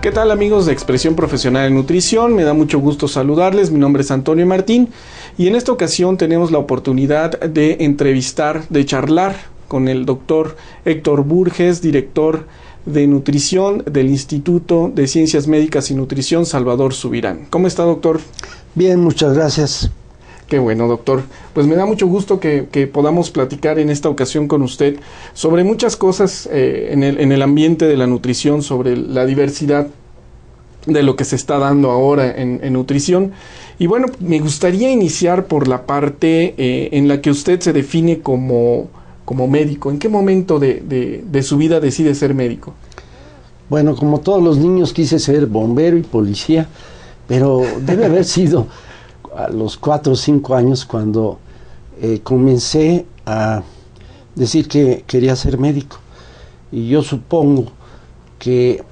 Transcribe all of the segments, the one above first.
¿Qué tal, amigos de Expresión Profesional en Nutrición? Me da mucho gusto saludarles. Mi nombre es Antonio Martín y en esta ocasión tenemos la oportunidad de entrevistar, de charlar con el doctor Héctor Burges, director de nutrición del Instituto de Ciencias Médicas y Nutrición Salvador Subirán. ¿Cómo está, doctor? Bien, muchas gracias. Qué bueno, doctor. Pues me da mucho gusto que podamos platicar en esta ocasión con usted sobre muchas cosas en el ambiente de la nutrición, sobre la diversidad de lo que se está dando ahora en nutrición. Y bueno, me gustaría iniciar por la parte en la que usted se define como médico. ¿En qué momento de su vida decide ser médico? Bueno, como todos los niños quise ser bombero y policía, pero debe haber sido a los 4 o 5 años cuando comencé a decir que quería ser médico. Y yo supongo que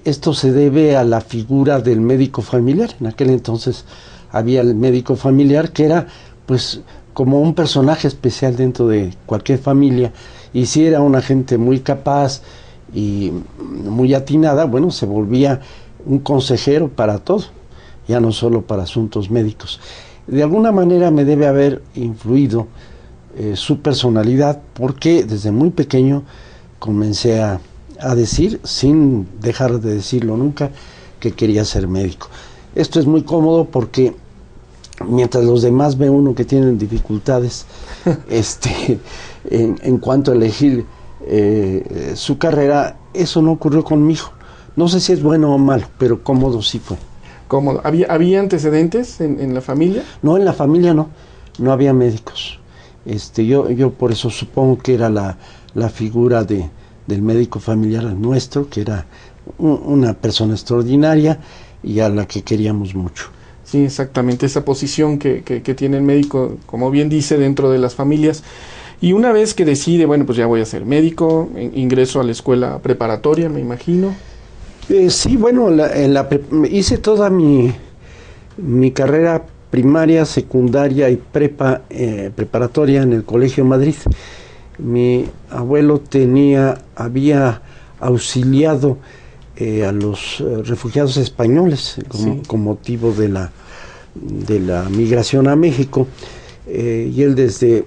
esto se debe a la figura del médico familiar. En aquel entonces había el médico familiar que era pues como un personaje especial dentro de cualquier familia, y si era una gente muy capaz y muy atinada, bueno, se volvía un consejero para todo, ya no solo para asuntos médicos. De alguna manera me debe haber influido su personalidad, porque desde muy pequeño comencé a decir, sin dejar de decirlo nunca, que quería ser médico. Esto es muy cómodo porque mientras los demás ve uno que tienen dificultades en cuanto a elegir su carrera, eso no ocurrió conmigo. No sé si es bueno o malo, pero cómodo sí fue. ¿Cómodo? ¿Había antecedentes en la familia? No, en la familia no había médicos. Yo por eso supongo que era la figura del médico familiar nuestro, que era una persona extraordinaria y a la que queríamos mucho. Sí, exactamente, esa posición que tiene el médico, como bien dice, dentro de las familias. Y una vez que decide, bueno, pues ya voy a ser médico, ingreso a la escuela preparatoria, me imagino. Sí, bueno, hice toda mi carrera primaria, secundaria y preparatoria en el Colegio Madrid. Mi abuelo había auxiliado a los refugiados españoles con motivo de la migración a México, y él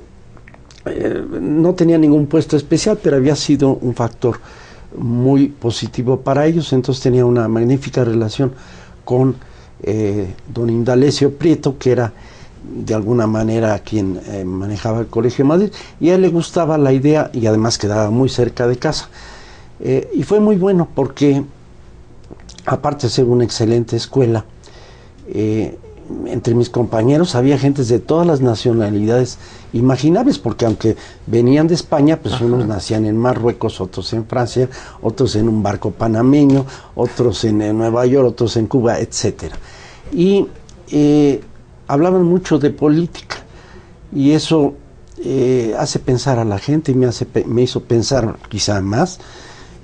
no tenía ningún puesto especial, pero había sido un factor muy positivo para ellos. Entonces tenía una magnífica relación con don Indalecio Prieto, que era de alguna manera quien manejaba el Colegio de Madrid, y a él le gustaba la idea y además quedaba muy cerca de casa. Y fue muy bueno porque, aparte de ser una excelente escuela, entre mis compañeros había gentes de todas las nacionalidades imaginables, porque aunque venían de España, pues Ajá. Unos nacían en Marruecos, otros en Francia, otros en un barco panameño, otros en Nueva York, otros en Cuba, etcétera. Y hablaban mucho de política, y eso hace pensar a la gente, y me hizo pensar quizá más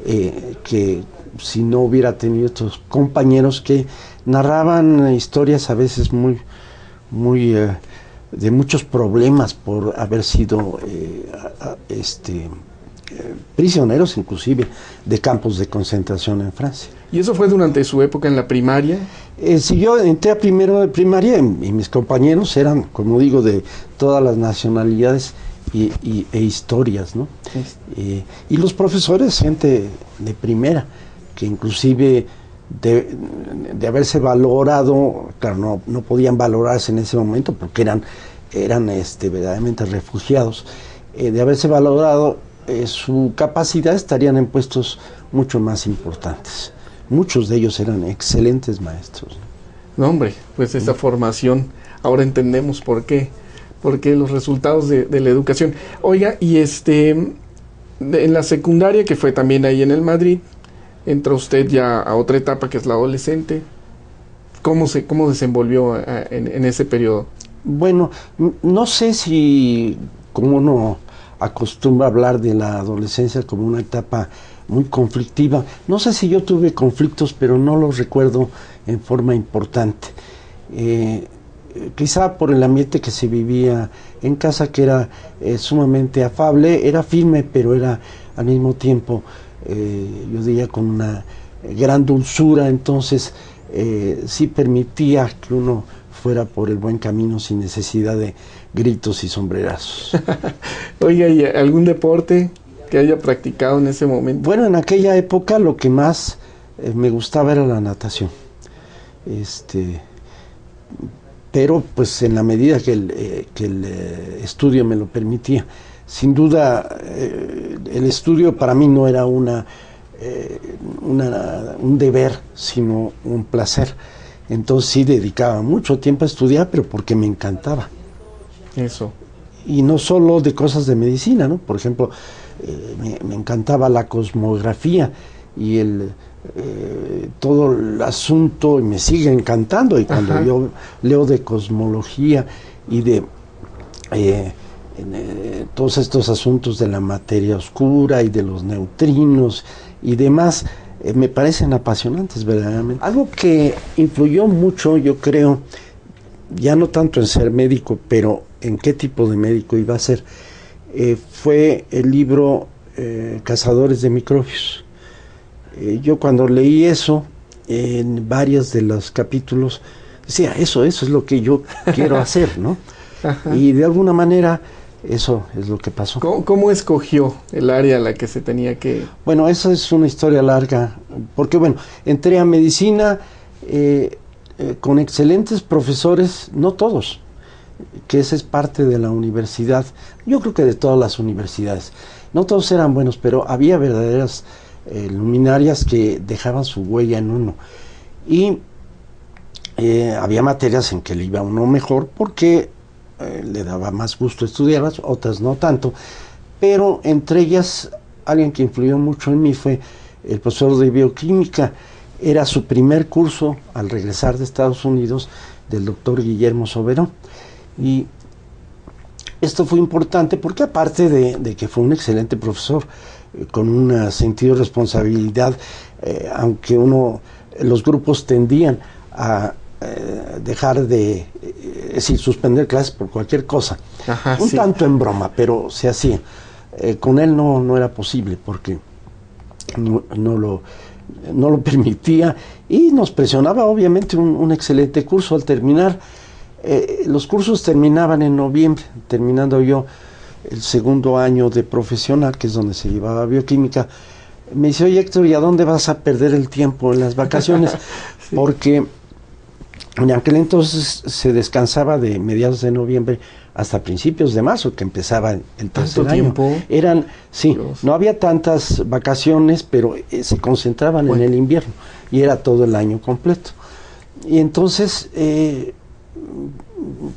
que si no hubiera tenido estos compañeros que narraban historias a veces muy de muchos problemas por haber sido prisioneros, inclusive de campos de concentración en Francia. ¿Y eso fue durante su época en la primaria? Si yo entré a primero de primaria, y mis compañeros eran, como digo, de todas las nacionalidades e historias, ¿no? Y los profesores, gente de primera, que inclusive de haberse valorado, claro, no podían valorarse en ese momento porque eran verdaderamente refugiados, de haberse valorado su capacidad, estarían en puestos mucho más importantes. Muchos de ellos eran excelentes maestros. No, hombre, pues esa formación, ahora entendemos por qué los resultados de la educación. Oiga, y en la secundaria, que fue también ahí en el Madrid, entra usted ya a otra etapa que es la adolescente. ¿Cómo desenvolvió en ese periodo? Bueno, no sé si, como uno acostumbra hablar de la adolescencia como una etapa muy conflictiva, no sé si yo tuve conflictos, pero no los recuerdo en forma importante. Quizá por el ambiente que se vivía en casa, que era sumamente afable, era firme, pero era al mismo tiempo, yo diría, con una gran dulzura, entonces sí permitía que uno fuera por el buen camino sin necesidad de gritos y sombrerazos. Oiga, ¿y algún deporte que haya practicado en ese momento? Bueno, en aquella época lo que más me gustaba era la natación. Pero pues en la medida que el estudio me lo permitía. Sin duda, el estudio para mí no era un deber, sino un placer. Entonces sí dedicaba mucho tiempo a estudiar, pero porque me encantaba. Eso. Y no solo de cosas de medicina, ¿no? Por ejemplo, me encantaba la cosmografía y todo el asunto, y me sigue encantando. Y cuando yo leo de cosmología y de todos estos asuntos de la materia oscura y de los neutrinos y demás, me parecen apasionantes verdaderamente. Algo que influyó mucho, yo creo, ya no tanto en ser médico, pero en qué tipo de médico iba a ser, fue el libro Cazadores de Microbios. Yo cuando leí eso, en varios de los capítulos, decía, eso es lo que yo quiero hacer, ¿no? Y de alguna manera eso es lo que pasó. ¿Cómo escogió el área a la que se tenía que...? Bueno, esa es una historia larga, porque bueno, entré a medicina con excelentes profesores, no todos, que esa es parte de la universidad, yo creo que de todas las universidades. No todos eran buenos, pero había verdaderas luminarias que dejaban su huella en uno. Y había materias en que le iba uno mejor porque le daba más gusto estudiarlas, otras no tanto. Pero entre ellas, alguien que influyó mucho en mí fue el profesor de bioquímica. Era su primer curso al regresar de Estados Unidos, del doctor Guillermo Soberón. Y esto fue importante porque aparte de que fue un excelente profesor, con un sentido de responsabilidad, aunque los grupos tendían a dejar de, es decir, suspender clases por cualquier cosa, un tanto en broma, pero se hacía. Con él no era posible porque no lo permitía y nos presionaba obviamente un excelente curso. Al terminar, los cursos terminaban en noviembre, terminando yo el segundo año de profesional, que es donde se llevaba bioquímica. Me dice, oye Héctor, ¿y a dónde vas a perder el tiempo en las vacaciones? Sí. Porque en aquel entonces se descansaba de mediados de noviembre hasta principios de marzo, que empezaba el tercer año. ¿Tiempo? Sí, Dios. No había tantas vacaciones, pero se concentraban en el invierno y era todo el año completo. Y entonces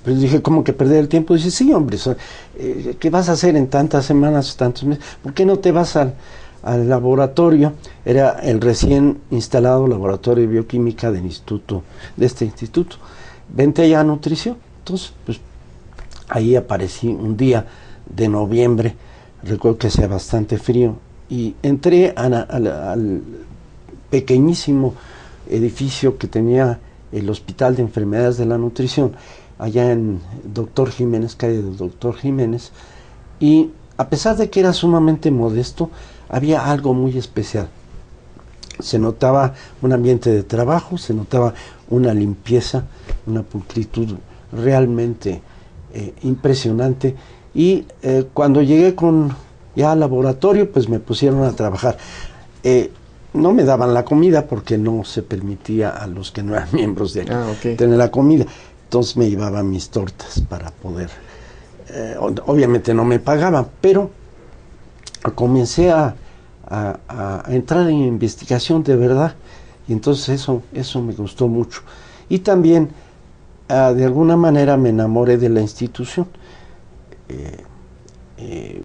pues dije, ¿cómo que perder el tiempo? Dice, sí, hombre, ¿qué vas a hacer en tantas semanas, tantos meses? ¿Por qué no te vas al laboratorio? Era el recién instalado laboratorio de bioquímica de este instituto. Vente allá a nutrición. Entonces, pues ahí aparecí un día de noviembre, recuerdo que hacía bastante frío, y entré al pequeñísimo edificio que tenía el Hospital de Enfermedades de la Nutrición, allá en Doctor Jiménez, calle del Doctor Jiménez, y a pesar de que era sumamente modesto, había algo muy especial. Se notaba un ambiente de trabajo, se notaba una limpieza, una pulcritud realmente impresionante, y cuando llegué ya al laboratorio, pues me pusieron a trabajar. No me daban la comida porque no se permitía a los que no eran miembros de aquí tener la comida. Entonces me llevaban mis tortas para poder... obviamente no me pagaban, pero comencé a entrar en investigación de verdad, y entonces eso me gustó mucho. Y también, de alguna manera, me enamoré de la institución.